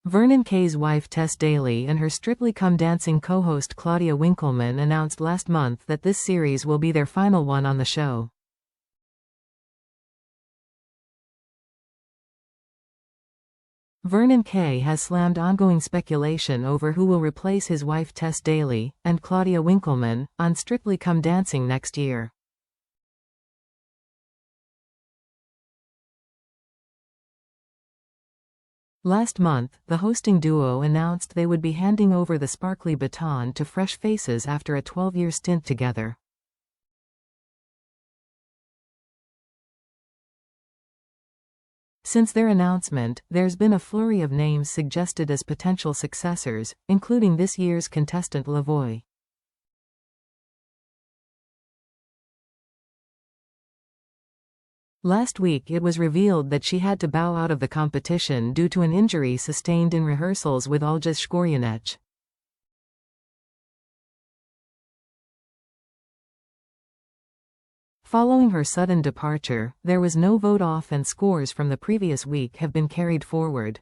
Vernon Kay's wife Tess Daly and her Strictly Come Dancing co-host Claudia Winkleman announced last month that this series will be their final one on the show. Vernon Kay has slammed ongoing speculation over who will replace his wife Tess Daly and Claudia Winkleman on Strictly Come Dancing next year. Last month, the hosting duo announced they would be handing over the sparkly baton to fresh faces after a 12-year stint together. Since their announcement, there's been a flurry of names suggested as potential successors, including this year's contestant Lavoie. Last week it was revealed that she had to bow out of the competition due to an injury sustained in rehearsals with Olga Shkoryanech. Following her sudden departure, there was no vote off and scores from the previous week have been carried forward.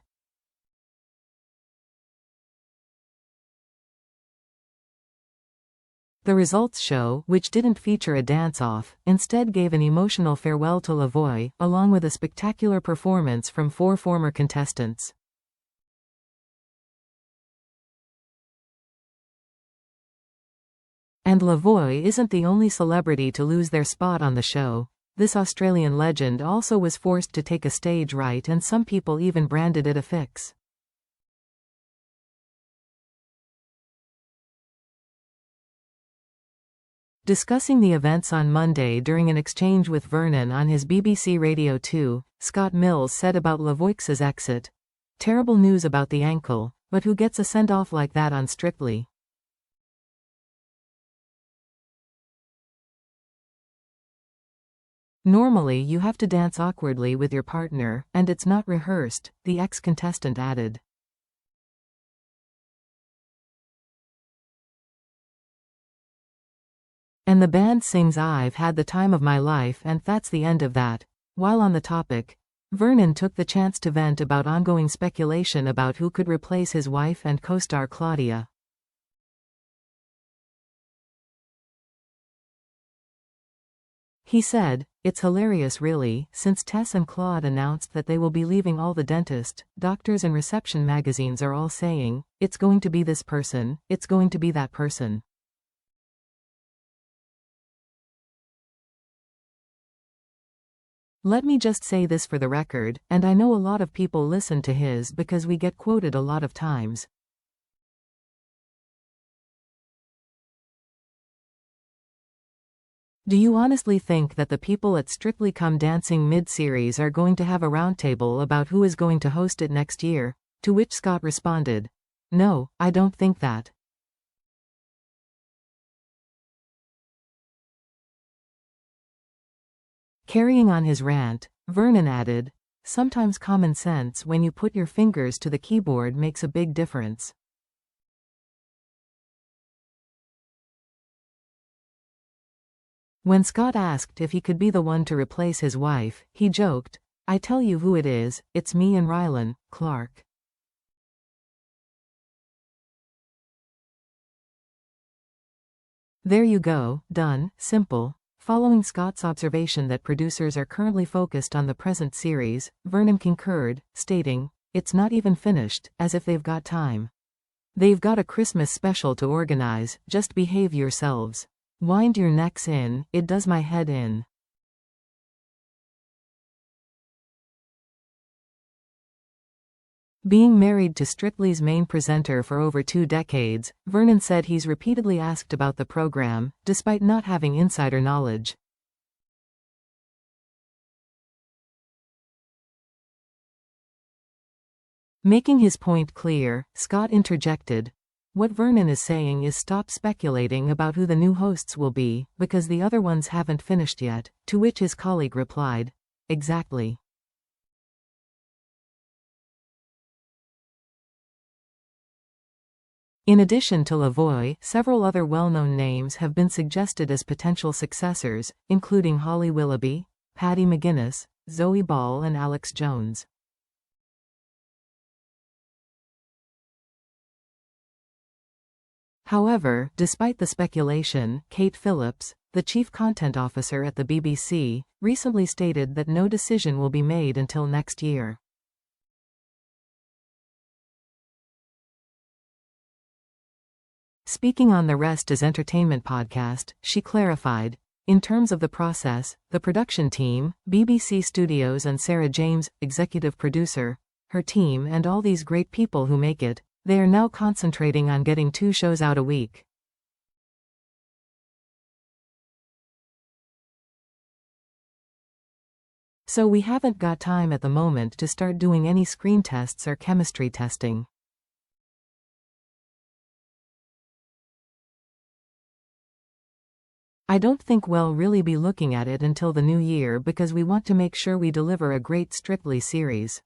The results show, which didn't feature a dance-off, instead gave an emotional farewell to Lavoie, along with a spectacular performance from 4 former contestants. And Lavoie isn't the only celebrity to lose their spot on the show. This Australian legend also was forced to take a stage right, and some people even branded it a fix. Discussing the events on Monday during an exchange with Vernon on his BBC Radio 2, Scott Mills said about Lavoie's exit, "Terrible news about the ankle, but who gets a send-off like that on Strictly?" "Normally you have to dance awkwardly with your partner, and it's not rehearsed," the ex-contestant added. And the band sings "I've had the time of my life and that's the end of that." While on the topic, Vernon took the chance to vent about ongoing speculation about who could replace his wife and co-star Claudia. He said, "It's hilarious really, since Tess and Claude announced that they will be leaving, all the dentist, doctors and reception magazines are all saying, it's going to be this person, it's going to be that person. Let me just say this for the record, and I know a lot of people listen to his because we get quoted a lot of times. Do you honestly think that the people at Strictly Come Dancing mid-series are going to have a roundtable about who is going to host it next year?" To which Scott responded, "No, I don't think that." Carrying on his rant, Vernon added, "Sometimes common sense when you put your fingers to the keyboard makes a big difference." When Scott asked if he could be the one to replace his wife, he joked, "I tell you who it is, it's me and Rylan Clark." There you go, done, simple. Following Scott's observation that producers are currently focused on the present series, Vernon concurred, stating, "It's not even finished, as if they've got time. They've got a Christmas special to organize, just behave yourselves. Wind your necks in, it does my head in." Being married to Strictly's main presenter for over 2 decades, Vernon said he's repeatedly asked about the program, despite not having insider knowledge. Making his point clear, Scott interjected, "What Vernon is saying is stop speculating about who the new hosts will be, because the other ones haven't finished yet," to which his colleague replied, "Exactly." In addition to Lavoie, several other well-known names have been suggested as potential successors, including Holly Willoughby, Paddy McGuinness, Zoe Ball and Alex Jones. However, despite the speculation, Kate Phillips, the chief content officer at the BBC, recently stated that no decision will be made until next year. Speaking on the Rest is Entertainment podcast, she clarified, "In terms of the process, the production team, BBC Studios and Sarah James, executive producer, her team and all these great people who make it, they are now concentrating on getting 2 shows out a week. So we haven't got time at the moment to start doing any screen tests or chemistry testing. I don't think we'll really be looking at it until the new year because we want to make sure we deliver a great Strictly series."